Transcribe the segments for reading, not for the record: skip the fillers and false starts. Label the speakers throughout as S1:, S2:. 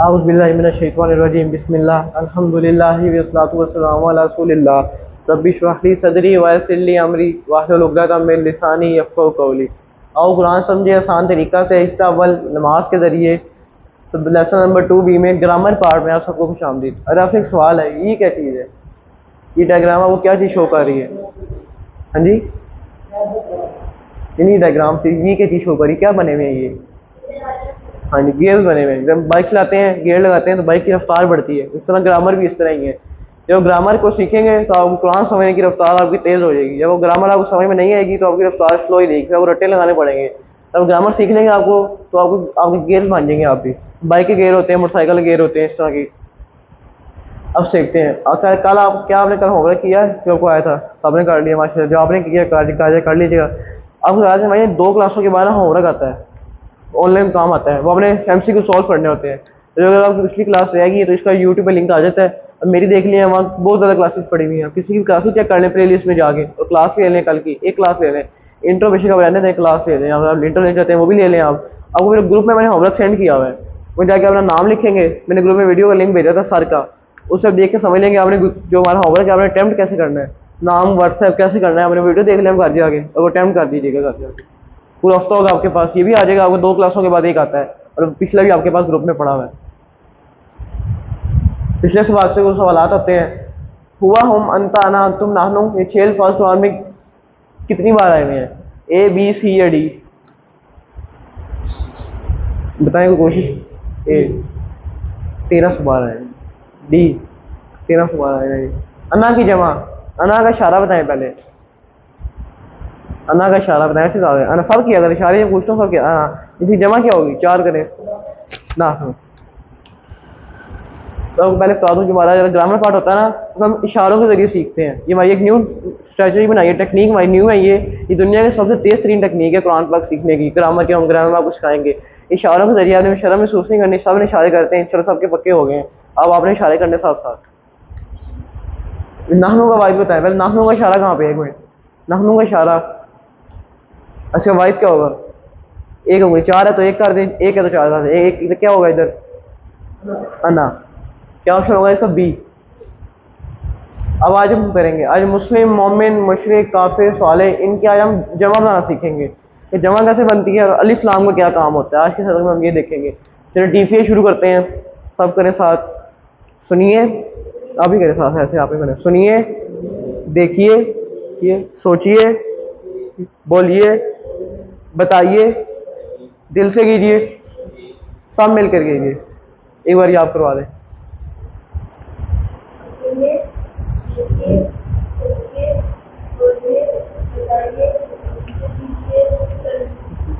S1: औज़ु बिल्लाहि मिनश शैतानिर रजीम बिस्मिल्लाह अल्हम्दुलिल्लाहि वस्सलातु वस्सलामु अला रसूलिल्लाह रब्बि इश्रह ली सदरी व यस्सिर ली अमरी वाहलुल उक़दतम मिन लिसानी यफ़क़हू क़ौली। आओ कुरान समझे आसान तरीक़ा से। हिस्सा अव्वल नमाज के ज़रिए। सब लेसन नंबर 2B में ग्रामर पार्ट में आप सबको खुशामदीद। अरे आपसे एक सवाल है, ये क्या चीज़ है? ये डायग्राम आपको क्या चीज़ शो कर रही है? हाँ जी, इन्हीं डायग्राम से ये क्या चीज़ शो कर रही है? क्या बने हुए हैं ये? हाँ जी, गियर बने हुए हैं। जब बाइक चलाते हैं, गियर लगाते हैं तो बाइक की रफ्तार बढ़ती है। इस तरह ग्रामर भी इस तरह ही है। जब ग्रामर को सीखेंगे तो आपको कुरान समझने की रफ्तार आपकी तेज़ हो जाएगी। जब वो ग्रामर आपको समझ में नहीं आएगी तो आपकी रफ्तार स्लो ही रहेगी, फिर आपको रट्टे लगाने पड़ेंगे। जब ग्रामर सीख लेंगे आपको तो आपको आपके गियर मान जाएंगे। आप भी बाइक के गियर होते हैं, मोटरसाइकिल के गियर होते हैं, इस तरह की। अब सीखते हैं। कल आप क्या आपने कल होमवर्क किया जो आपको आया था? सबने कर लिया माशाल्लाह। जो आपने किया कर लीजिएगा। आपको याद है भाई, 2 क्लासों के बाद होमवर्क आता है, ऑनलाइन काम आता है। वो अपने एमसीक्यू सॉल्व करने होते हैं। तो अगर आपकी पिछली क्लास रहेगी तो इसका यूट्यूब पे लिंक आ जाता है। अब मेरी देख लिया, वहाँ बहुत ज़्यादा क्लासेस पड़ी हुई हैं। किसी की क्लासेस चेक कर लें प्ले लिस्ट में जाके और क्लास ले लें। कल की एक क्लास ले लें, इंट्रो बेसिक अब रहने दें, क्लास ले लें। अगर आप इंट्रो लेना चाहते हैं वो भी ले लें। आप आपको मेरे ग्रुप में मैंने होमवर्क सेंड किया हुआ है, वो जाके अपना नाम लिखेंगे। मैंने ग्रुप में वीडियो का लिंक भेजा था सर का, उससे आप देख के समझ लेंगे आपने जो हमारा होमवर्क है आपने अटैम्प्ट कैसे करना है, नाम व्हाट्सएप कैसे करना है। आपने वीडियो देख लिया घर जाके और वो अटैम्प्ट कर दीजिएगा घर जाके। पूरा हफ्ता होगा आपके पास। ये भी आ जाएगा आपको 2 क्लासों के बाद एक आता है और पिछला भी आपके पास ग्रुप में पड़ा हुआ है। पिछले सवाल से कुछ सवालात होते हैं। हुआ हम अंता अना तुम नाहनु, ये 6 अल्फाज कुरान में कितनी बार आए हुए हैं? ए बी सी या डी? बताएं कोई कोशिश। ए 1300 बार आए हैं। डी 1300 बार आए हैं। अना की जमा, अना का इशारा बताएं पहले। अना का इशारा बताएं। ऐसे अना सब किया, अगर इशारे में पूछता हूँ सब किया। इसकी जमा क्या होगी? 4 करें ना। तो पहले बता दूँ, जो हमारा ग्रामर पार्ट होता है ना, तो हम इशारों के जरिए सीखते हैं। ये हमारी एक न्यू स्ट्रेटजी बनाई है, टेक्निक हमारी न्यू है। ये दुनिया की सबसे तेज़ तरीन टेक्निक है कुरान पाक सीखने की। ग्रामर के हम ग्रामर आपको सिखाएंगे। इशारों के जरिए आपने शर्म महसूस नहीं करनी। सब ने इशारे करते हैं, चलो सबके पक्के हो गए हैं। अब आपने इशारे करने साथ साथ। नाहनू का वाइद बताएं पहले। नाहनू का इशारा कहाँ पे है? एक मिनट, नाहनू का इशारा। अच्छा, वाइद क्या होगा? एक होगी, 4 है तो 1 कर दें, 1 है तो 4 कर दें। एक क्या होगा इधर? अना। क्या ऑप्शन होगा इसका? बी। अब आज हम करेंगे, आज मुस्लिम, मोमिन, मुशरिक, काफिर, सालेह, इनकी आज हम जमा बनाना सीखेंगे कि जमा कैसे बनती है और अलिफ लाम का क्या काम होता है। आज के सबक में हम ये देखेंगे। चलो डीपीए शुरू करते हैं। सब करें साथ, सुनिए। आप ही करें साथ, ऐसे आप ही करें। सुनिए, देखिए, ये सोचिए, बोलिए, बताइए, दिल से कीजिए, सब मिलकर कीजिए। एक बार ये आप करवा दें।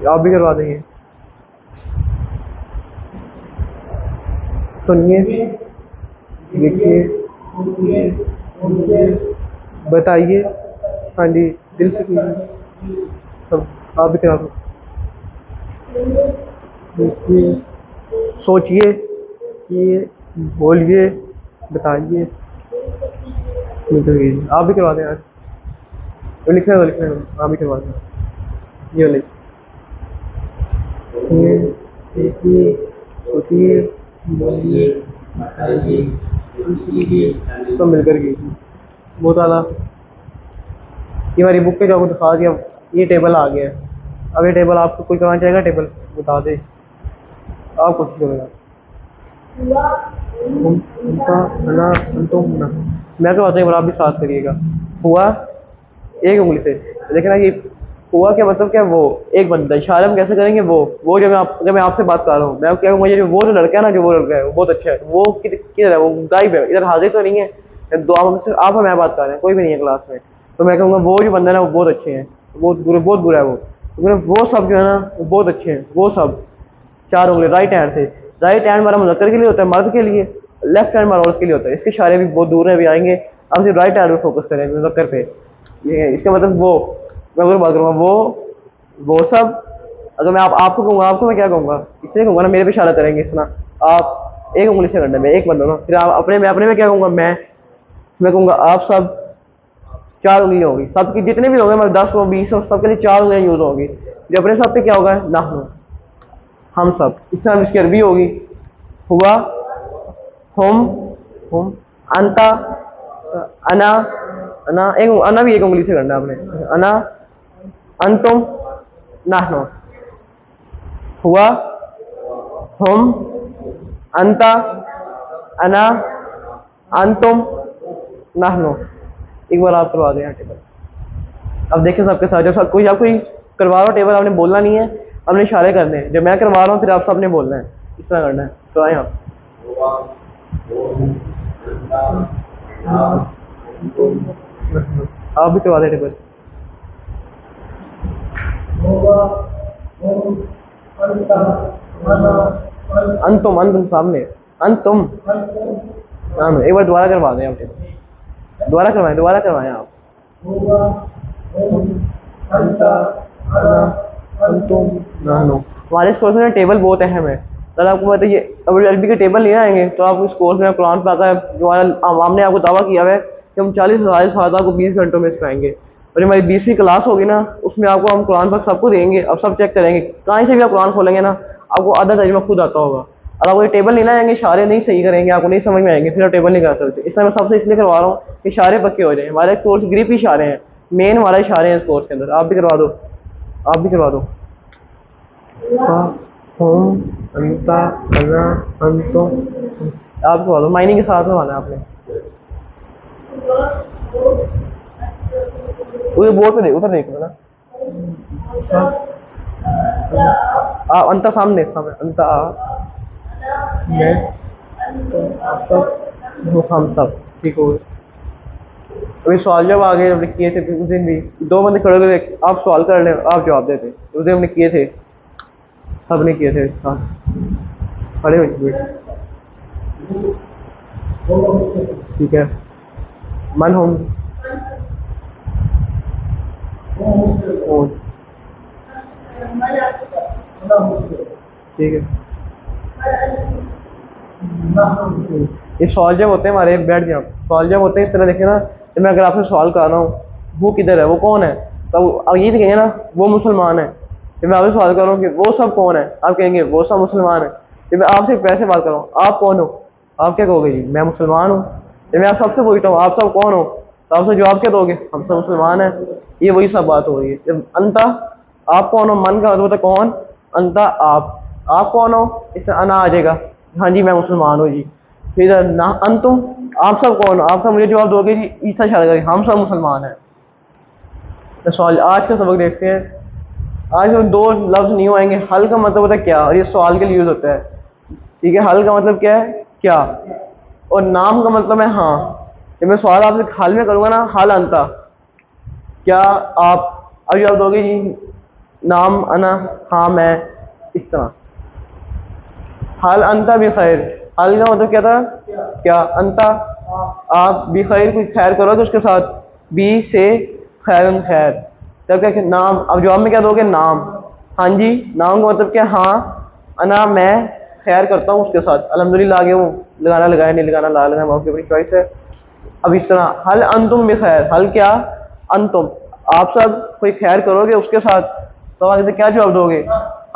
S1: आप भी करवा देंगे। सुनिए, देखिए, बताइए, हाँ जी, दिल से कीजिए, सब। आप भी करा दो। देखिए, सोचिए, बोलिए, बताइए, आप भी करवा दें यार। वो लिखने दो, लिखने दो, आप भी करवा दें। ये लिख, देखिए, सोचिए, बोलिए, बताइए, सब मिलकर कीजिए। बहुत आला। ये हमारी बुक पे जो आपको दिखा दिया, ये टेबल आ गया है। अब ये टेबल आपको कोई करना चाहेगा? टेबल बता दे, आप कोशिश करेगा। मैं तो आता हूँ, आप भी साथ करिएगा। हुआ एक उंगली से, देखना ये हुआ क्या मतलब? क्या वो एक बंदा, इशारा हम कैसे करेंगे? वो जब मैं आपसे बात कर रहा हूँ, मैं क्या कहूँगा? जो वो जो लड़का है ना, जो वो लड़का है वो बहुत अच्छा है। वो किधर है? वो गायब है, इधर हाजिर तो नहीं है। दो आप मैं बात कर रहे हैं, कोई भी नहीं है क्लास में। तो मैं कहूँगा वो जो बंदा है ना, वो बहुत अच्छे हैं, बहुत बुरा है वो। तो वो सब जो है ना, वो बहुत अच्छे हैं, वो सब। 4 उंगली राइट हैंड से। राइट हैंड हमारा मुज़क्कर के लिए होता है, मर्द के लिए। लेफ्ट हैंड हमारा औरत के लिए होता है। इसके इशारे भी बहुत दूर है, अभी आएंगे। अब सिर्फ राइट हैंड पे फोकस करें, मुज़क्कर पे। ये इसका मतलब वो, मैं अगर बात करूँगा वो सब। अगर मैं आपको कहूँगा, आपको मैं क्या कहूँगा? इससे कहूँगा ना, मेरे पे इशारा करेंगे इस तरह। आप एक उंगली से करना है, मैं एक बंदा ना। फिर आप अपने में क्या कहूँगा? मैं कहूँगा आप सब। 4 उंगलियाँ होगी सबकी, जितने भी होंगे, मतलब 10 हो 20 हो, सबके लिए 4 उंगलियाँ यूज़ होगी। जो अपने सब पे क्या होगा? नाहनु, हम सब। इस तरह इसकी अरबी होगी। हुआ, हम, अंता, अना, एक अना भी एक उंगली से करना है आपने, अना, अंतुम, नाहनो। हुआ, हम, अंता, अना, अंतुम, नाहनो। एक बार आप करवा दें यहाँ टेबल। अब देखिए सबके साथ, जब सब कोई आप कोई करवा रहा हो टेबल, आपने बोलना नहीं है, आपने इशारे करने हैं। जब मैं करवा रहा हूँ फिर आप सबने बोलना है, इस तरह करना है। तो आए आप, आप भी करवा दें टेबल। अंतुम, अंतुम सामने, अंतुम। हाँ, एक बार दोबारा करवा दें आप टेबल, दोबारा करवाएं आप। हमारे इस कोर्स में टेबल बहुत अहम है। अगर आपको बताइए, अब अरबी के टेबल नहीं आएंगे तो आप इस कोर्स में कुरान पाक है जो हमने आपको दावा किया है कि हम 40,000 साल आपको 20 घंटों में सिखाएंगे। और हमारी 20वीं क्लास होगी ना, उसमें आपको हम कुरान पाक सबको देंगे, अब सब चेक करेंगे। कहीं से भी आप कुरान खोलेंगे ना, आपको आधा तर्जुमा खुद आता होगा। और आपको ये टेबल नहीं लाएंगे, इशारे नहीं सही करेंगे, आपको नहीं समझ में आएंगे, फिर आप टेबल नहीं कर सकते। इस मैं सबसे इसलिए करवा रहा हूँ कि इशारे पक्के हो जाए। हमारे कोर्स ग्रिप ही इशारे हैं, मेन हमारा इशारे हैं इस कोर्स के अंदर। आप भी करवा दो, आप भी करवा दो। हम, अंता, अना, अंतो, आप करवा दो, माइनिंग के साथ करवाना है आपने। उधर बोर्ड पे उधर देखो ना, अंता सामने सामने, अंता मैं सब, हम सब ठीक हो गए। अभी सवाल जब आगे हमने किए थे उस दिन भी, दो बंदे खड़े हुए, आप सवाल कर रहे आप जवाब देते। उस दिन हमने किए थे, सबने किए थे। हाँ, खड़े हुए, ठीक है। मन होम, ठीक है। ये सवाल जब होते हैं हमारे, बैठ जाओ। सवाल जब होते हैं इस तरह देखे ना, तो मैं अगर आपसे सवाल कर रहा हूँ वो किधर है, वो कौन है, तो अब ये कहेंगे ना वो मुसलमान है। जब मैं आपसे सवाल कर रहा हूँ कि वो सब कौन है, आप कहेंगे वो सब मुसलमान है। जब मैं आपसे पैसे बात कर रहा हूँ, आप कौन हो, आप क्या कहोगे, जी मैं मुसलमान हूँ। जब मैं आप सबसे पूछता हूँ आप सब कौन हो, तो आपसे जवाब क्या दोगे, हम सब मुसलमान हैं। ये वही सब बात हो रही है। जब अंता, आप कौन हो, मन का मतलब कौन, अंता आप कौन हो, इससे अना आ जाएगा, हाँ जी मैं मुसलमान हूँ जी। फिर ना अंतुम, आप सब कौन हो, आप सब मुझे जवाब दोगे जी ईसा शायद करें, हम सब मुसलमान हैं। तो सवाल आज का सबक देखते हैं। आज हम दो लफ्ज़ नहीं आएंगे। हल का मतलब होता है क्या, और ये सवाल के लिए यूज़ होता है, ठीक है। हल का मतलब क्या है, क्या, और नाम का मतलब है हाँ। जब मैं सवाल आपसे हाल में करूँगा ना, हाल अंता, क्या आप, अब जवाब दोगे जी नाम, अना, हाँ मैं, इस तरह। हाल अंता भी खैर, हाल का मतलब क्या था, क्या, अंता आप भी खैर, कोई खैर करोगे उसके साथ, बी से खैरन खैर, तब क्या नाम, अब जवाब में क्या दोगे, नाम, हाँ जी नाम का मतलब क्या, हाँ, अना मैं खैर करता हूँ उसके साथ। अल्हम्दुलिल्लाह आगे वो लगाना लगाया, नहीं लगाना ला लगाना आपकी अपनी चॉइस है। अब इस तरह हल अंतुम भी खैर, हल क्या, अंतुम आप सब कोई खैर करोगे उसके साथ, तो आगे से क्या जवाब दोगे,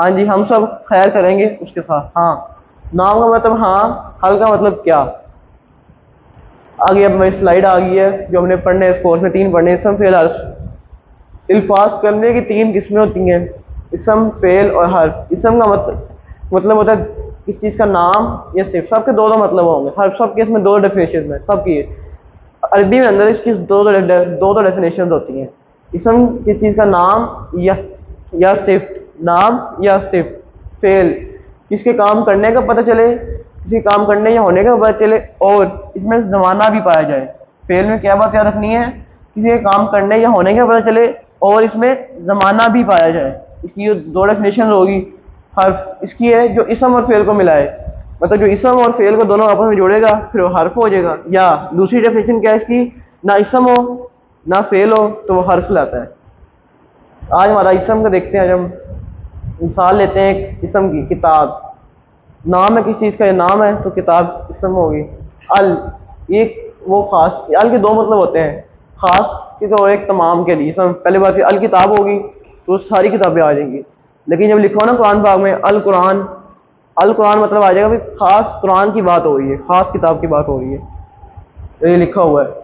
S1: हाँ जी हम सब खैर करेंगे उसके साथ। हाँ, नाम का मतलब हाँ, हल का मतलब क्या। आगे अब मेरी स्लाइड आ गई है जो हमने पढ़ने इस कोर्स में, 3 पढ़ने, इसम फेल हर्फ। इल्फाज करने की 3 किस्में होती हैं, इसम फेल और हर्फ। इसम का मतलब होता है किस चीज़ का नाम या सिर्फ, सबके दो मतलब होंगे। हर्फ सबके इसमें 2 डेफिनेशन है सबकी। अरबी में अंदर इसकी दो डेफिनेशन होती हैं। इसम किस चीज़ का नाम या सिर्फ, नाम या सिर्फ। फेल किसके काम करने का पता चले, किसी काम करने या होने का पता चले, और इसमें ज़माना भी पाया जाए। फेल में क्या बात याद रखनी है, किसी के काम करने या होने का पता चले और इसमें ज़माना भी पाया जाए। इसकी जो 2 डेफिनेशन होगी हर्फ इसकी है जो इसम और फेल को मिलाए, मतलब जो इसम और फेल को दोनों आपस में जोड़ेगा फिर वो हर्फ हो जाएगा। या दूसरी डेफिनेशन क्या है इसकी, ना इसम हो ना फेल हो तो वो हर्फ लाता है। आज हमारा इसम का देखते हैं। जब मिसाल लेते हैं एक इसम की, किताब नाम है किस चीज़ का, ये नाम है तो किताब इसम होगी। अल ये वो खास, अल के 2 मतलब होते हैं, खास की तो एक तमाम के लिए। इसम पहले बात अल किताब होगी तो सारी किताबें आ जाएंगी। लेकिन जब लिखा हो ना कुरान पाक में अल कुरान, अल कुरान मतलब आ जाएगा भाई खास कुरान की बात हो रही है, खास किताब की बात हो रही है, ये लिखा हुआ है।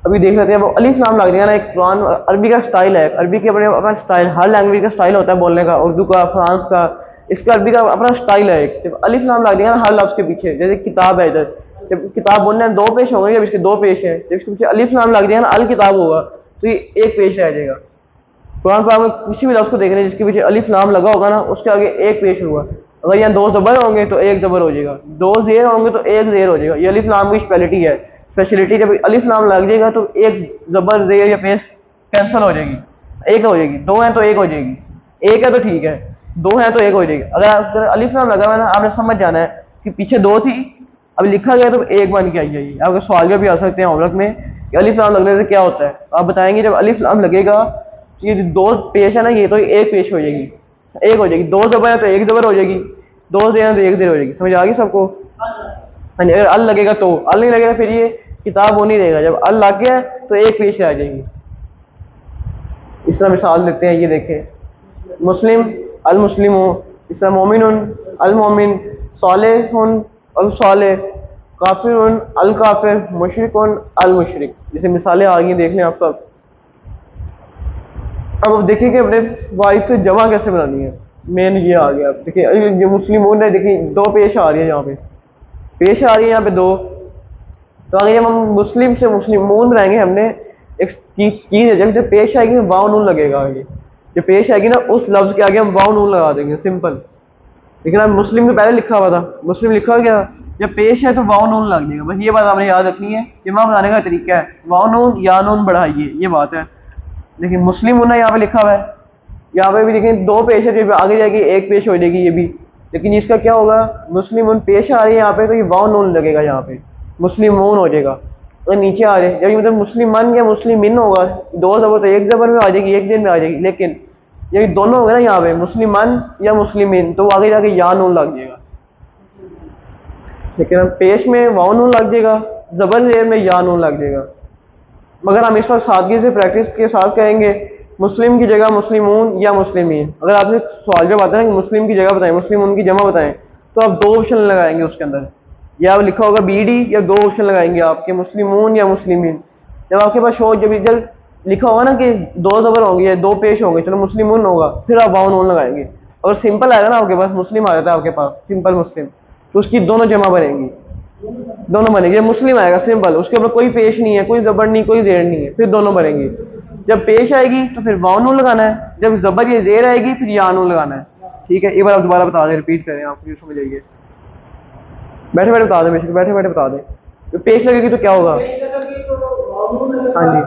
S1: अभी देख लेते हैं, वो अलिफ लाम लग रही है ना, एक कुरान अरबी का स्टाइल है, अरबी के अपने अपना स्टाइल, हर लैंग्वेज का स्टाइल होता है बोलने का, उर्दू का, फ्रांस का, इसका अरबी का अपना स्टाइल है एक। जब अलिफ लाम लग रही है ना हर लफ्ज के पीछे, जैसे किताब है इधर, जब किताब बोलने हैं 2 पेश होंगे, जब इसके 2 पेश है, जब इसके पीछे अलिफ लाम लग जाएगा ना अल किताब होगा तो ये 1 पेश रह जाएगा। कुरान पाक में किसी भी लफ्ज को देख रहे हैं जिसके पीछे अलिफ लाम लगा होगा ना, उसके आगे 1 पेश हुआ। अगर यहाँ 2 जबर होंगे तो 1 जबर हो जाएगा, 2 जेर होंगे तो 1 जेर हो जाएगा। ये अलिफ लाम की स्पेशलिटी है, स्पेशलिटी। जब अलिफ लाम लग जाएगा तो 1 जबर जेर या पेश कैंसिल हो जाएगी, 1 हो जाएगी। 2 है तो 1 हो जाएगी, 1 है तो ठीक है, 2 है तो 1 हो जाएगी। अगर अलिफ लाम लगा हुआ है ना, आपने समझ जाना है कि पीछे 2 थी, अब लिखा गया तो 1 बन के आई जाएगी। आपके सवाल भी आ सकते हैं होमवर्क में कि अलिफ लाम लगने से क्या होता है, आप बताएंगे जब अलिफ लाम लगेगा ये 2 पेश है ना, ये तो 1 पेश हो जाएगी, 1 हो जाएगी। 2 जबर है तो 1 जबर हो जाएगी, 2 जेर है तो 1 जेर हो जाएगी। समझ आ गई सबको? हाँ जी, अगर अल लगेगा तो, अल नहीं लगेगा फिर ये किताब वो नहीं रहेगा। जब अल लग गया तो 1 पेश आ जाएगी। इस तरह मिसाल देते हैं, ये देखें, मुस्लिम अल मुस्लिम, इस तरह मोमिनुन अल मोमिन, सालेहुन अल साले, काफिरुन अल काफिर, मुशरिकुन अल मुशरिक। जैसे मिसालें आ गई, देख लें आप सब। अब देखिए कि अपने वाइफ से जमा कैसे बनानी है, मेन ये आ गया। देखिए ये मुस्लिमून है, देखिए 2 पेश आ रही है, यहाँ पे पेश आ रही है, यहाँ पे 2। तो आगे जब हम मुस्लिम से मुस्लिमून बनाएंगे, हमने एक चीज़ है, जब पेश आएगी वाव नून लगेगा आगे, जो पेश आएगी ना उस लफ्ज़ के आगे हम वाव नून लगा देंगे, सिंपल। लेकिन अब मुस्लिम में पहले लिखा हुआ था, मुस्लिम लिखा गया, जब पेश है तो वाव नून लग जाएगा। बस ये बात आपने याद रखनी है, जमा बनाने का तरीका है, वाव नून या नून बढ़ाइए, ये बात है। लेकिन मुस्लिम होना यहाँ पे लिखा हुआ है, यहाँ पे भी लेकिन 2 पेश है, जब आगे जाएगी 1 पेश हो जाएगी ये भी। लेकिन इसका क्या होगा, मुस्लिम पेश आ रही है यहाँ पे तो ये वाव नून लगेगा, यहाँ पे मुस्लिमून हो जाएगा। अगर नीचे आ रहे जब मतलब मुस्लिमान या मुस्लिमिन होगा, 2 जबर तो 1 जबर में आ जाएगी, 1 जेर में आ जाएगी। लेकिन जब दोनों हो गए ना यहाँ पे मुस्लिमान या मुस्लिमिन, तो आगे जाके या नून लग जाएगा। लेकिन अब पेश में वाव नून लग जाएगा, जबर जेर में या नून लग जाएगा। मगर हम इस वक्त सादगी से प्रैक्टिस के साथ कहेंगे मुस्लिम की जगह मुस्लिमून या मुस्लिमीन। अगर आपसे सवाल जब आता है ना कि मुस्लिम की जगह बताएं, मुस्लिमून की जमा बताएं, तो आप 2 ऑप्शन लगाएंगे उसके अंदर, या आप लिखा होगा बीडी, या 2 ऑप्शन लगाएंगे आपके, मुस्लिमून या मुस्लिमीन। जब आपके पास शो जब लिखा होगा ना कि 2 जबर होंगे या 2 पेश होंगे, चलो मुस्लिमून होगा, फिर आप वाव नून लगाएंगे। अगर सिंपल आएगा ना आपके पास, मुस्लिम आ जाता है आपके पास सिंपल मुस्लिम, तो उसकी दोनों जमा बनेंगी, दोनों बनेंगे। जब मुस्लिम आएगा सिंपल, उसके ऊपर कोई पेश नहीं है, कोई जबर नहीं, कोई जेर नहीं है, फिर दोनों बनेंगे। जब पेश आएगी तो फिर वाव नून लगाना है, जब जबर या जेर आएगी फिर या नून लगाना है। ठीक है, एक बार आप दोबारा बता दें, रिपीट करें, आपको समझ आइए। बैठे बैठे बता दें, बेशक बैठे बैठे बता दें। जब पेश लगेगी तो क्या होगा? हाँ जी,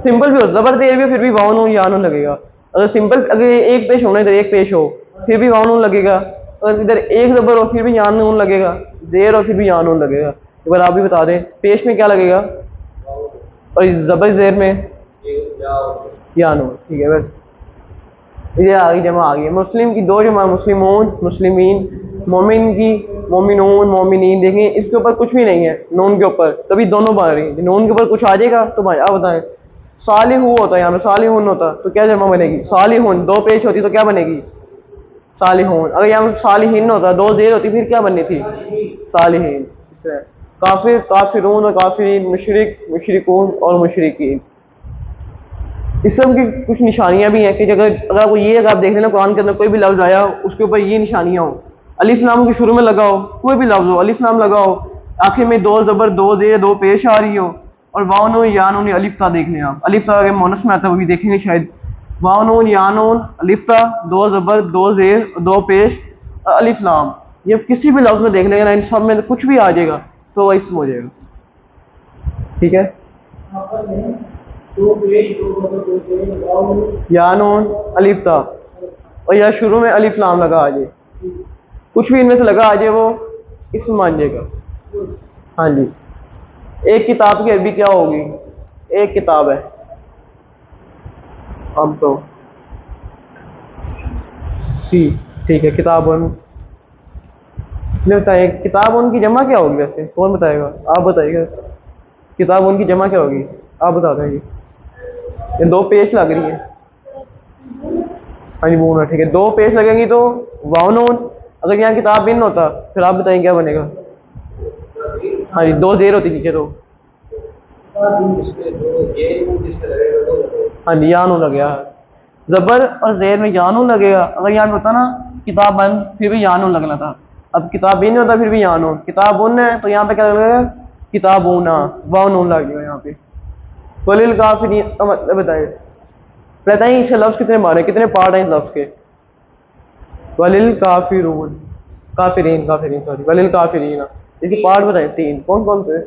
S1: सिंपल भी हो, जबर जेर भी, फिर भी वाव नून या नून लगेगा। अगर सिंपल, अगर 1 पेश होना, इधर 1 पेश हो, फिर भी वाव नून लगेगा। अगर इधर 1 जबर हो फिर भी या नून लगेगा, जेर हो फिर भी या नून लगेगा। एक बार आप भी बता दें, पेश में क्या लगेगा और जबर जेर में या नून। ठीक है, बस ये आ गई जमा, आ गई। मुस्लिम की 2 जमा, मुस्लिमून मुस्लिमीन, मोमिन की मोमिनून मोमिनीन। देखें इसके ऊपर कुछ भी नहीं है नून के ऊपर, तभी दोनों बन रही है। नून के ऊपर कुछ आ जाएगा तो भाई आप बताएं, सालिहू होता है यहाँ पे, सालिहुन होता तो क्या जमा बनेगी? सालिहुन। 2 पेश होती तो क्या बनेगी? सालिहुन। अगर यहाँ पे सालिहीन होता, 2 जेर होती, फिर क्या बननी थी? सालिहीन। इस तरह काफिर काफिरून और काफिरीन, मुशरिक मुशरिकून और मुशरिकीन। इस सब की कुछ निशानियां भी हैं कि अगर आपको ये, अगर आप देख लेना कुरान के अंदर कोई भी लफ्ज आया उसके ऊपर ये निशानियां हो, अलिफ लाम के शुरू में लगा हो, कोई भी लफ्ज हो अलिफ लाम लगा हो, आखिर में 2 जबर 2 जेर 2 पेश आ रही हो, और वाव नून या नून अलिफ ता देख लें आप। अलिफ ता अगर मोनस में आता है वो भी देखेंगे शायद, वाव नून या नून अलिफ ता, 2 जबर 2 जेर 2 पेश अलिफ लाम। ये किसी भी लफ्ज में देख लेंगे ना, इन सब में कुछ भी आ जाएगा तो वही इसम हो जाएगा। ठीक है, या नून अलिफ ता, और या शुरू में अलिफ लाम लगा आ जाए, कुछ भी इनमें से लगा आ जाए वो इसम मान जाएगा। हाँ जी, एक किताब की अरबी क्या होगी? एक किताब है, अब तो ठीक है, किताब बताइए, किताब उनकी जमा क्या होगी वैसे, कौन बताएगा? आप बताइएगा, किताब उनकी जमा क्या होगी, आप बता दें। ये 2 पेश लग रही है। हाँ जी नून है, ठीक है। दो पेश लगेंगी तो वाव नून। अगर यहाँ किताब इन होता फिर आप बताएं क्या बनेगा। हाँ जी दो जेर होती नीचे तो। हाँ जी या नून लग गया। जबर और जेर में या नून लगेगा। अगर यहाँ पे होता ना किताब बन फिर भी या नून लगना था। अब किताब इन होता फिर भी या नून, किताब उन है तो यहाँ पे क्या लगेगा, किताब ऊना, वाव नून लग गया यहाँ पे। वलिल काफिरीन का मतलब बताइए, बताइए इसके लफ्ज कितने माने, कितने पार्ट हैं इस लफ्ज के। वलिल काफिरून, काफिरीन काफिरीन सॉरी, वलिल काफिरीन, इसके पार्ट बताएं तीन, कौन कौन से।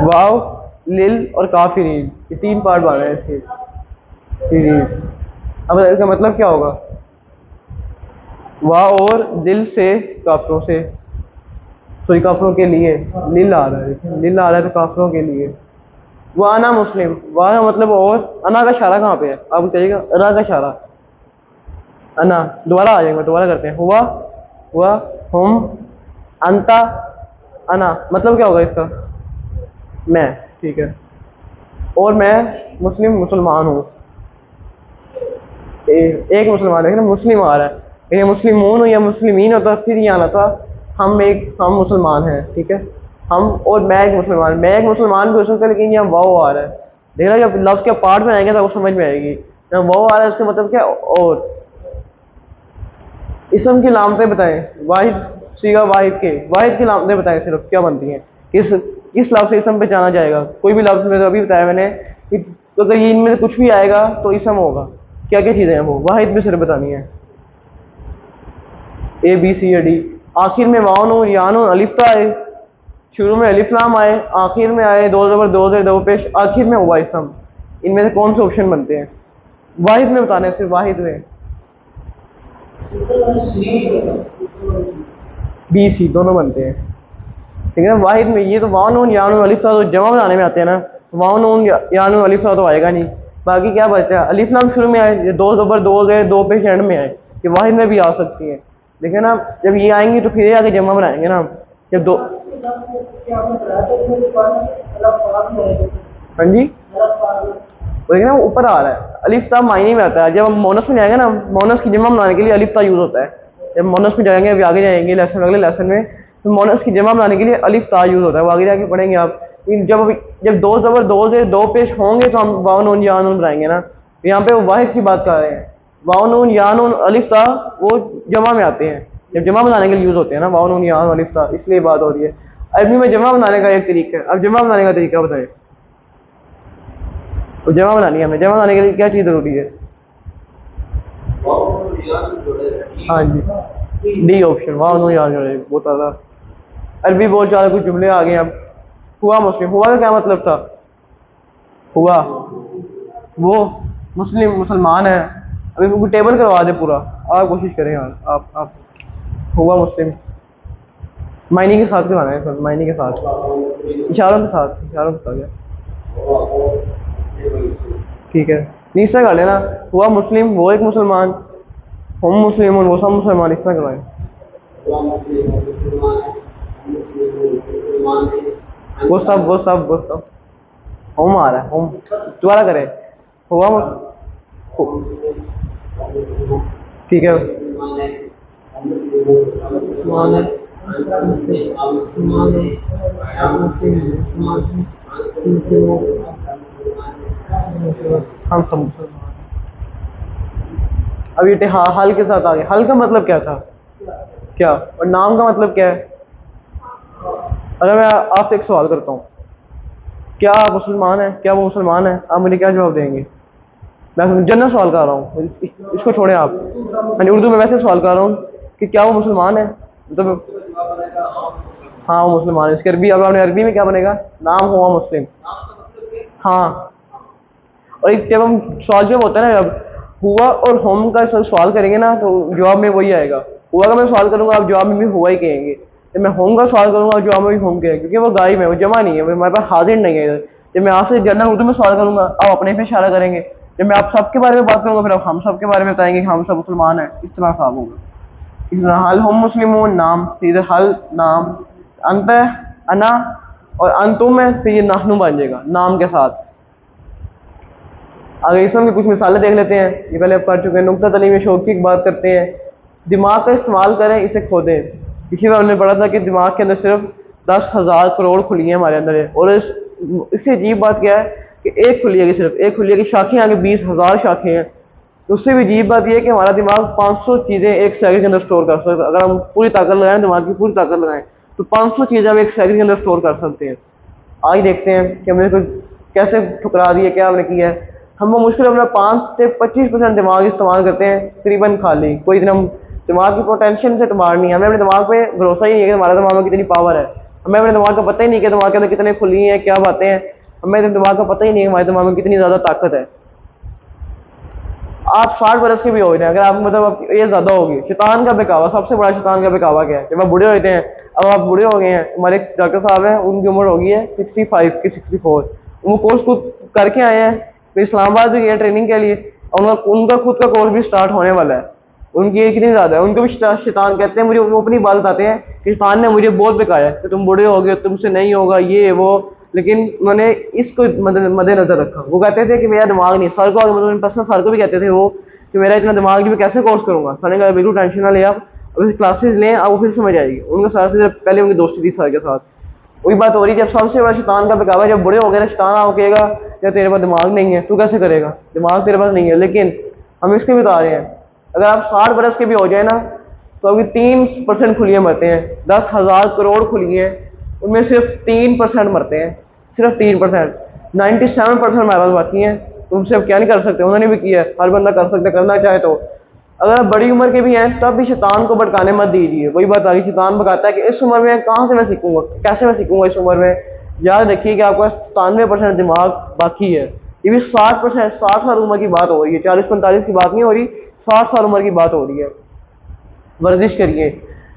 S1: वाव, लिल और काफिरीन, ये तीन पार्ट बना है इसके। अब इसका मतलब क्या होगा। वाह और दिल से काफरों से, सॉरी काफरों के लिए, लिल आ रहा है, लिल आ रहा है तो काफरों के लिए। वह अना मुस्लिम, वाह का मतलब और, अना का इशारा कहाँ पे है आप बताइएगा, अना का इशारा, अना दोबारा आ जाएगा, दोबारा करते हैं। हुआ, हुआ, हम, अंता, अना, मतलब क्या होगा इसका, मैं, ठीक है। और मैं मुस्लिम मुसलमान हूँ, एक मुसलमान है ना, मुस्लिम आ रहा है, ये मुस्लिमून या मुस्लिमीन होता फिर यहाँ आना था, हम मुसलमान हैं, ठीक है। हम और मैं एक मुसलमान, मैं एक मुसलमान भी हो सकता है, लेकिन यहाँ वाव आ रहा है, देख रहा है, जब लफ्ज़ के पार्ट में आएंगे तो वो समझ में आएगी। यहाँ वाव आ रहा है इसका मतलब क्या, और इसम की लामतें बताएं, वाहिद सीगा वाहिद की लामतें बताएं सिर्फ क्या बनती हैं, किस लफ्ज़ से इसम पहचाना जाएगा। कोई भी लफ्ज़ में तो अभी बताया मैंने कि तो अगर ये इनमें से कुछ भी आएगा तो इसम होगा, क्या क्या चीज़ें हैं वो वाहिद में सिर्फ बतानी है। ए बी सी या डी, आखिर में वाउन हो यान अलिफ्ता आए, शुरू में अलिफ्लाम आए, आखिर में आए दो ज़बर दो जेर दो पेश, आखिर में हुआ इसम, इनमें से कौन से ऑप्शन बनते हैं। वाहिद में बताना है, सिर्फ वाहिद में। बी सी दोनों बनते हैं, ठीक है ना। वाहिद में ये तो वाउन यान अलिफ्ता तो जमा बनाने में आते हैं ना, वाउन यान अलिफ्ता तो आएगा नहीं। बाकी क्या बचता है, अलिफ्लाम शुरू में आए, ये दो ज़बर दो जेर दो पेश एंड में आए, ये वाहिद में भी आ सकती है। देखिए ना, जब ये आएंगी तो फिर ये आगे जमा बनाएंगे ना, जब दो। हाँ जी देखिए ना ऊपर आ रहा है, अलिफ ता मायने में आता है। जब हम मोनस में जाएंगे ना, मोनस की जमा बनाने के लिए अलिफ ता यूज होता है। जब मोनस में जाएंगे, अभी आगे जाएंगे लेसन, अगले लेसन में, तो मोनस की जमा बनाने के लिए अलिफ ता यूज होता है, वो आगे जाके पढ़ेंगे आप। जब जब दो ज़बर दो जेर दो पेश होंगे तो हम वाउन या नून बनाएंगे ना। यहाँ पे वो वाहिद की बात कर रहे हैं, वाउन या नून अलिफ ता वो जमा में आते हैं, जब जमा बनाने के लिए यूज होते हैं ना, वाउन या अलिफ ता, इसलिए बात हो रही है। अरबी में जमा बनाने का एक तरीका है, अब जमा बनाने का तरीका बताएं। तो जमा बनानी है हमें, जमा बनाने के लिए क्या चीज़ ज़रूरी है। हाँ जी डी ऑप्शन, वाह नो याद जोड़े, बहुत आला। अरबी बोल चाल कुछ जुमले आ गए। अब हुआ मुस्लिम, हुआ का क्या मतलब था, हुआ वो मुस्लिम मुसलमान है। अभी वो टेबल करवा दे पूरा, आप कोशिश करें यार, आप हुआ मुस्लिम मायने के साथ करवाना है सर, मायने के साथ, इशारों के साथ, इशारों के साथ, ठीक है। तीसरा कर लेना, हुआ मुस्लिम वो एक मुसलमान, हम मुस्लिम वो सब मुसलमान, इस तरह करवाएं। वो सब हम आ रहा है, हम दोबारा करें। हुआ ठीक है, हम सब मुसलमान। अब ये हल के साथ आ गए। हल का मतलब क्या था, क्या, और नाम का मतलब क्या है। अगर मैं आपसे एक सवाल करता हूँ, क्या आप मुसलमान हैं, क्या वो मुसलमान है, आप मुझे क्या जवाब देंगे। मैं जनरल सवाल कर रहा हूँ, इसको छोड़ें आप, मैंने उर्दू में वैसे सवाल कर रहा हूँ कि क्या वो मुसलमान है, मतलब हाँ वो मुसलमान है। इसके अरबी, अब आपने अरबी में क्या बनेगा, नाम हुआ मुस्लिम। हाँ, और एक जब हम सवाल जब होता है ना, जब हुआ और हम का सवाल करेंगे ना तो जवाब में वही आएगा। हुआ का मैं सवाल करूंगा, आप जवाब में भी हुआ ही कहेंगे। जब मैं होम का सवाल करूंगा, जवाब में भी होम कहेंगे, क्योंकि वो गायब है, वो जमा नहीं है, हमारे पास हाजिर नहीं है। जब मैं आपसे जनरल उर्दू में सवाल करूंगा, आप अपने पे इशारा करेंगे। जब मैं आप सबके बारे में बात करूंगा, फिर आप हम सब के बारे में बताएंगे कि हम सब मुसलमान हैं। इस तरह साहब होगा। इस तरह हल हम मुस्लिमून नाम, फिर हल नाम, अंत अना और अंतुम है, फिर ये नाहनु बन जाएगा नाम के साथ। आगे इसमें कुछ मिसालें देख लेते हैं, ये पहले आप कर चुके हैं। नुक्ता तालीम शौक की बात करते हैं। दिमाग का इस्तेमाल करें, इसे खोदें। इसी में हमने पढ़ा था कि दिमाग के अंदर सिर्फ 10,000 करोड़ खुलियाँ हमारे अंदर है, और इससे अजीब बात क्या है कि एक खुलिया की सिर्फ एक खुलिया की शाखें आगे 20,000 शाखें हैं। तो उससे भी अजीब बात यह है कि हमारा दिमाग 500 चीज़ें एक सेकंड के अंदर स्टोर कर सकता है। अगर हम पूरी ताकत लगाएं, दिमाग की पूरी ताकत लगाएं, तो 500 चीज़ें हम एक सेकंड के अंदर स्टोर कर सकते हैं। आज देखते हैं कि हमने कोई कैसे ठुकरा दिया, क्या हमने किया है। हम वो मुश्किल अपना 5 से 25% दिमाग इस्तेमाल करते हैं, तकरीबन खाली। कोई इतना दिमाग की पोटेंशियल से एतबार नहीं है, हमें अपने दिमाग पे भरोसा ही नहीं है कि हमारा दिमाग में कितनी पावर है। हमें अपने दिमाग का पता ही नहीं कि दिमाग के अंदर कितने खुली हैं, क्या बातें हैं। हमें अपने दिमाग का पता ही नहीं है हमारे दिमाग में कितनी ज़्यादा ताकत है। आप 60 बरस के भी हो रहे हैं, अगर आप मतलब ये ज़्यादा होगी। शैतान का बहकावा, सबसे बड़ा शैतान का बहकावा क्या है? जब आप बूढ़े होते हैं, अब आप बूढ़े हो गए हैं, हमारे एक डॉक्टर साहब हैं, उनकी उम्र हो गई है 65 की 64। वो कोर्स खुद करके आए हैं, फिर इस्लामाबाद भी गए ट्रेनिंग के लिए, और उनका खुद का कोर्स भी स्टार्ट होने वाला है। उनकी एज कितनी ज़्यादा है, उनको भी शैतान कहते हैं। मुझे वो अपनी बात बताते हैं कि शैतान ने मुझे बहुत बहकाया कि तुम बूढ़े हो गए, तुमसे नहीं होगा ये वो, लेकिन उन्होंने इसको मद्देनजर रखा। वो कहते थे कि मेरा दिमाग नहीं, सर को मतलब पर्सनल सर को भी कहते थे वो कि मेरा इतना दिमाग नहीं, मैं कैसे कोर्स करूंगा। सर ने कहा बिल्कुल टेंशन ना ले, आप अभी क्लासेस लें, आप फिर समझ आएगी। उनके सर से पहले उनकी दोस्ती थी सर के साथ। वही बात हो रही, जब सबसे बड़ा शैतान का बहकावा, जब बड़े हो गए ना, शैतान आओ कहेगा क्या तेरे पास दिमाग नहीं है, तू कैसे करेगा, दिमाग तेरे पास नहीं है। लेकिन हम इसके भी बता रहे हैं, अगर आप 60 बरस के भी हो जाए ना, तो अभी 3% खुलियाँ मरते हैं। 10,000 करोड़ खुलियाँ, उनमें सिर्फ 3% मरते हैं, सिर्फ 3%। 97% हमारे पास बाकी हैं। तुमसे अब क्या नहीं कर सकते, उन्होंने भी किया है, हर बंदा कर सकता है, करना चाहे तो। अगर आप बड़ी उम्र के भी हैं, तब भी शैतान को भटकाने मत दीजिए। वही बात आ गई, शैतान भटकाता है कि इस उम्र में कहाँ से मैं सीखूंगा, कैसे मैं सीखूंगा इस उम्र में। याद रखिए कि आपका 97% दिमाग बाकी है। ये भी 60%, 60 साल उम्र की बात हो रही है, 40-45 की बात नहीं हो रही, 60 साल उम्र की बात हो रही है। वर्जिश करिए,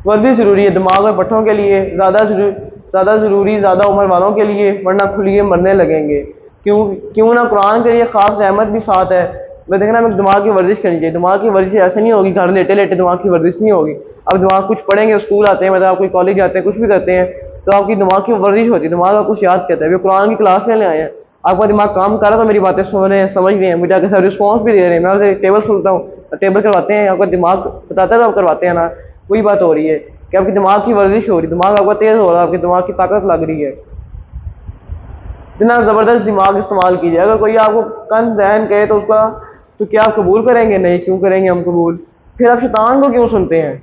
S1: वर्जिश ज़रूरी है दिमाग और पट्ठों के लिए, ज़्यादा ज़रूरी ज़्यादा उम्र वालों के लिए, वरना खुलिए मरने लगेंगे। क्यों ना कुरान के लिए ख़ास रहमत भी साथ है। मैं देखना, हमें दिमाग की वर्जिश करनी चाहिए। दिमाग की वर्जिश ऐसे नहीं होगी घर लेटे लेटे दिमाग की वर्जिश नहीं होगी। अब दिमाग कुछ पढ़ेंगे, स्कूल आते हैं, मतलब आप कोई कॉलेज जाते हैं, कुछ भी करते हैं, तो आपकी दिमाग की वर्जिश होती है, दिमाग आपको कुछ याद करता है। अभी कुरान की क्लास लेने आए हैं, आपका दिमाग काम कर रहा था, मेरी बातें सुन रहे हैं, समझ रहे हैं, मुझे आगे सब रिस्पॉन्स भी दे रहे हैं। मैं उसे टेबल सुनता हूँ, टेबल करवाते हैं, आपका दिमाग बताता है तो आप करवाते हैं ना। वही बात हो रही है कि आपके दिमाग की वर्जिश हो रही है, दिमाग आपका तेज़ हो रहा है, आपके दिमाग की ताकत लग रही है। इतना ज़बरदस्त दिमाग इस्तेमाल कीजिए। अगर कोई आपको कन दहन कहे तो उसका तो क्या आप कबूल करेंगे? नहीं, क्यों करेंगे हम कबूल? फिर आप शैतान को क्यों सुनते हैं?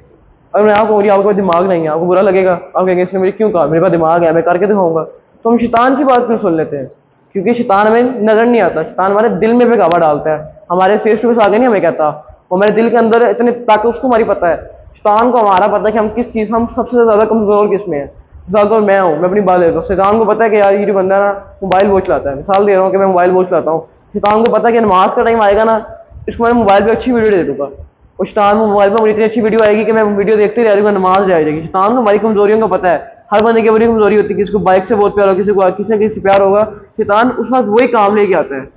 S1: अगर मैं आपको बोली आपको दिमाग नहीं है, आपको बुरा लगेगा, आप कहेंगे इसने मुझे क्यों कहा, मेरे पास दिमाग है, मैं करके दिखाऊंगा। तो हम शैतान की बात क्यों सुन लेते हैं? क्योंकि शैतान हमें नजर नहीं आता, शैतान हमारे दिल में बहकावा डालता है, हमारे फेस टू फेस आगे नहीं हमें कहता। वो हमारे दिल के अंदर इतनी ताकत उसको हमारी पता है। शैतान को हमारा पता है कि हम किस चीज़, हम सबसे ज़्यादा कमज़ोर किस में है। मिसाल तो मैं हूँ, मैं अपनी बात लेता हूँ। शैतान को पता है कि यार ये जो बंदा ना मोबाइल बहुत चलाता है, मिसाल दे रहा हूँ कि मैं मोबाइल बहुत चलाता हूँ। शैतान को पता है कि नमाज का टाइम आएगा ना, इसको मैं मोबाइल पे अच्छी वीडियो दे दूंगा। और शैतान को मोबाइल पे मुझे इतनी अच्छी वीडियो आएगी कि मैं वीडियो देखते रह जाऊंगा, नमाज जा जाएगी। शैतान को हमारी कमजोरियों का पता है। हर बंदे की बड़ी कमजोरी होती है, किसी को बाइक से बहुत प्यार हो, किसी ने किसी से प्यार होगा। शैतान उस वक्त वही काम लेके आता है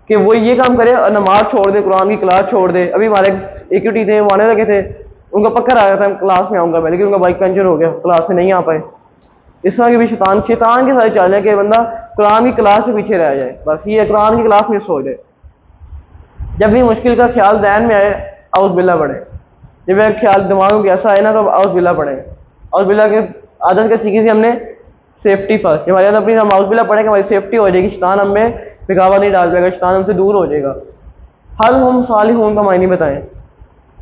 S1: कि वो ये काम करे, नमाज छोड़ दे, कुरान की क्लास छोड़ दे। अभी हमारे एक थे, वो आने लगे थे, उनका पक्का रहा था क्लास में आऊंगा मैं, लेकिन उनका बाइक पंचर हो गया, क्लास में नहीं आ पाए। इस तरह की भी शैतान के साथ चाल है कि बंदा कुरान की क्लास से पीछे रह जाए, बस ये कुरान की क्लास मिस हो जाए। जब भी मुश्किल का ख्याल ध्यान में आए, औज़ बिल्ला पढ़े। जब एक ख्याल दिमाग में कैसा आए ना, तो औज़ बिल्ला पढ़े। औज़ बिल्ला की आदत क्या सीखी थी हमने? Safety first. हमारे अंदर अपनी हम औज़ बिल्ला पढ़े कि हमारी सेफ्टी हो जाएगी, शैतान हमें बेगावा नहीं डाल पाएगा, शैतान हमसे दूर हो जाएगा। हल हम सालिहून का मायने बताएं।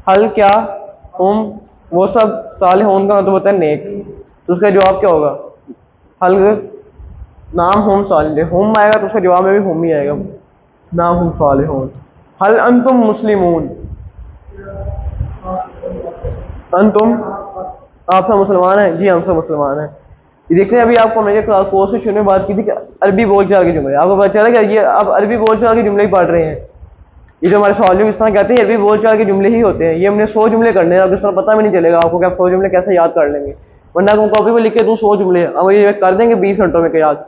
S1: हल क्या? हम वो सब, सालिहून का मतलब होता है नेक, तो उसका जवाब क्या होगा? हल नाम हम सालिह, हम आएगा तो उसका जवाब में भी हम ही आएगा, नाम हम सालिहून। हल अंतुम मुस्लिमून, अंतुम आप सब मुसलमान हैं? जी हम सब मुसलमान हैं। ये देखते हैं, अभी आपको मैंने कोर्स में शुरू में बात की थी कि अरबी बोलचाल के जुमले, आपको पता चला कि ये आप अरबी बोलचाल के जुमले ही पढ़ रहे हैं। ये जो हमारे सवाल इस तरह कहते हैं अरबी बोलचाल के जुमले ही होते हैं। ये हमने 100 जुमले करने हैं, अब इस तरह पता भी नहीं चलेगा आपको कि आप 100 जुमले कैसे याद कर लेंगे। वरना हम कॉपी पर लिख के दूँ 100 जुमले, अब ये कर देंगे 20 घंटों में, क्या याद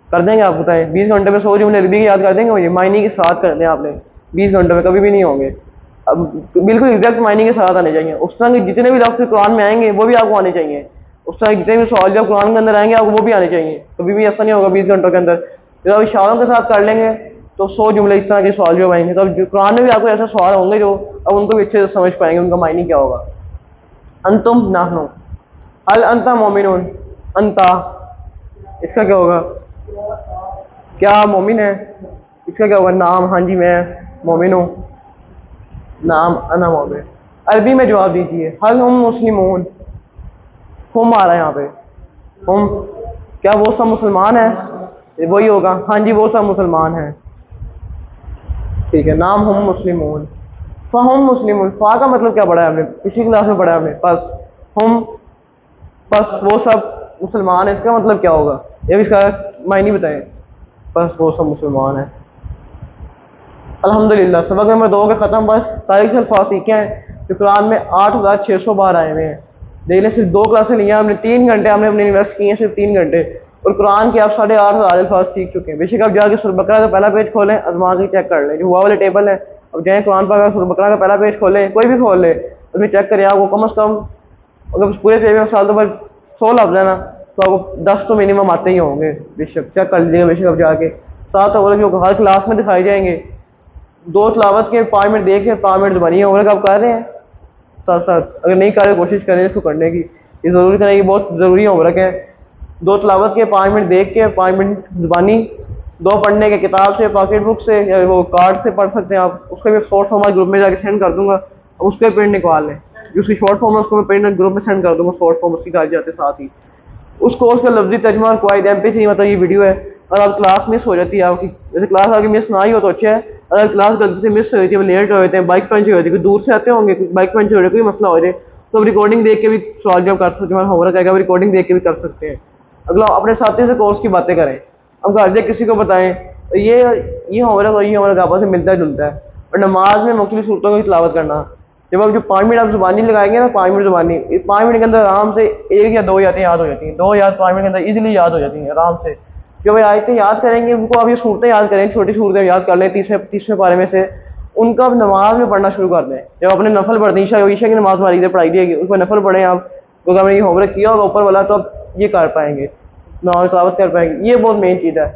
S1: कर देंगे? आप बताएं, 20 घंटे में 100 जुमले अरबी के याद कर देंगे? मुझे मायने के साथ करने हैं आपने, 20 घंटों में कभी भी नहीं होंगे। अब बिल्कुल एग्जैक्ट मायने के साथ आने चाहिए। उस तरह के जितने भी लफ्ज़ कुरान में आएंगे वो भी आपको आने चाहिए। उस तरह के जितने भी सवाल जब कुरान के अंदर आएंगे आपको वो भी आने चाहिए। कभी भी ऐसा नहीं होगा 20 घंटों के अंदर। फिर आप इशारों के साथ कर लेंगे तो 100 जुमले इस तरह के सवाल जो आएंगे। तो अब कुरान में भी आपको ऐसे सवाल होंगे जो अब उनको भी अच्छे से समझ पाएंगे, उनका मायने क्या होगा। अंतुम नाहनु, अल अंता मोमिनून, अंता इसका क्या होगा, क्या मोमिन है, इसका क्या होगा, नाम, हाँ जी मैं मोमिन हूँ, नाम अना मोमिन। अरबी में जवाब दीजिए, हल हम मुस्लिमून, हम आ रहा है यहाँ पे, हम क्या वो सब मुसलमान है, वही होगा, हाँ जी वो सब मुसलमान हैं, ठीक है। नाम हम मुस्लिमून, फ़हम मुस्लिमून, फ़ा का मतलब क्या पढ़ा है हमने, पिछली क्लास में पढ़ा है हमने, बस हम, बस वो सब मुसलमान है, इसका मतलब क्या होगा, ये भी इसका मायने बताएं। बस वो सब मुसलमान है। अल्हम्दुलिल्लाह सबक नंबर 2 के ख़त्म। बस तारीख से अल्फाज सीखे हैं जो कुरान में 8600 बार आए हुए हैं। देख लें, सिर्फ 2 क्लासें ली हैं हमने, 3 घंटे हमने अपने इन्वेस्ट किए हैं, सिर्फ 3 घंटे, और कुरान के आप 8500 अल्फाज सीख चुके हैं। बेशक आप जाके सूरह बकरा का पहला पेज खोलें, आजमा के चेक कर लें, जो हुआ वाले टेबल है, अब जाए कुरान पाक सूरह बकरा का पहला पेज खोलें, कोई भी खोल ले, उसमें चेक करें, आपको कम अज़ कम अगर पूरे पेज में साल तो 100 लफ्ज़ है ना, तो आपको 10 तो मिनिमम आते ही होंगे। बेशक चेक कर लीजिएगा, बेशक आप जाके साथ और जो हर क्लास में दिखाए जाएंगे। 2 तिलावत के 5 मिनट देख के 5 मिनट ज़बानी होमवर्क आप कर रहे हैं साथ साथ, अगर नहीं कर रहे कोशिश करें इसको करने की, ये ज़रूरी करना, ये बहुत ज़रूरी होमवर्क है। 2 तिलावत के 5 मिनट देख के 5 मिनट ज़बानी, 2 पढ़ने के किताब से, पॉकेट बुक से या वो कार्ड से पढ़ सकते हैं आप, उसका भी शॉर्ट फॉर्म ग्रुप में जाके सेंड कर दूंगा, अब उसके प्रिंट निकाल लें, जो उसकी शॉर्ट फॉर्म है उसको मैं प्रिंट ग्रुप में सेंड कर दूंगा, शॉर्ट फॉर्म उसकी काट जाते साथ ही। उस कोर्स का लफ्ज़ी तर्जुमा और क्वाइद MP3 मतलब ये वीडियो है। अगर आप क्लास मिस हो जाती है आपकी, वैसे क्लास आपकी मिस ना ही हो तो अच्छा है, अगर क्लास गलती से मिस हो जाती है, लेट हो जाते हैं, बाइक पंचर हो जाती है, दूर से आते होंगे, बाइक पंचर हो जाए, कोई मसला हो जाए, तो अब रिकॉर्डिंग देख के भी सवाल जवाब कर सकते हैं, होमवर्क आएगा, रिकॉर्डिंग देख के भी कर सकते हैं। अगला अपने साथी से कोर्स की बातें करें, अब घर जाके किसी को बताएं, तो ये होमवर्क और ये होमवर्क आपस में मिलता जुलता है। और नमाज में मुख्तलिफ सूरतों की तिलावत करना, जब आप जो 5 मिनट आप ज़ुबानी लगाएंगे ना, 5 मिनट ज़ुबानी, 5 मिनट के अंदर आराम से 1 या 2 आयतें याद हो जाती हैं, 2 याद 5 मिनट के अंदर इजीली याद हो जाती हैं आराम से। जो भाई आयतें याद करेंगे उनको आप ये सूरतें याद करें, छोटी सूरतें याद कर लें, तीसरे पारे में से उनका आप नमाज में पढ़ना शुरू कर दें। जब अपने नफल पढ़ते हैं, ईशा की नमाज हमारी इधर पढ़ाई जाएगी, उसमें नफल पढ़ें आप, क्योंकि हमने ये होमवर्क किया और ऊपर वाला, तो आप ये कर पाएंगे, नमाज तिलावत कर पाएंगे। ये बहुत मेन चीज़ है,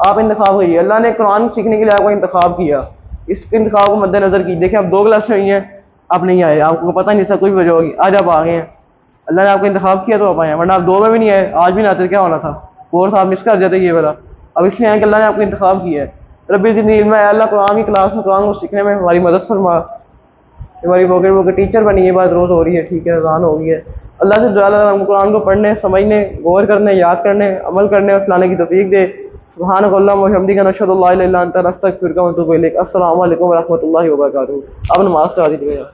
S1: आप इंतखाब करिए, अल्लाह ने कुरान सीखने के लिए आपको इंतखाब किया, इस इंतखाब को मद्देनजर कीजिए। देखिए आप 2 क्लासें हुई हैं, आप नहीं आए, आपको पता नहीं था, कोई वजह होगी, आज आप आ गए हैं, अल्लाह ने आपको इंतखाब किया तो आप आए हैं, वरना आप 2 में भी नहीं आए, आज भी ना आते क्या होना था, कोर्स आप मिस कर जाते ये वाला। अब इसलिए है कि अल्लाह ने आपको इंतखाब किया है। रब्बी ज़िदनी इल्मा, अल्लाह कुरान की क्लास में कुरान को सीखने में हमारी मदद फरमा, हमारी पॉकेट बुक के टीचर बनी, ये बात रोज़ हो रही है, ठीक है, अज़ान हो गई है। अल्लाह से दुआ लगा हमको कुरान को पढ़ने, समझने, गौर करने, याद करने, अमल करने और फैलाने की तौफीक दे। सुब्हानकल्लाहुम्मा व बिहम्दिका, नशहदु अल्ला इलाहा इल्ला अंता, नस्तगफिरुका व नतूबु इलैक। अस्सलामु अलैकुम व रहमतुल्लाहि व बरकातुहू। अब नमाज़ करा दीजिएगा।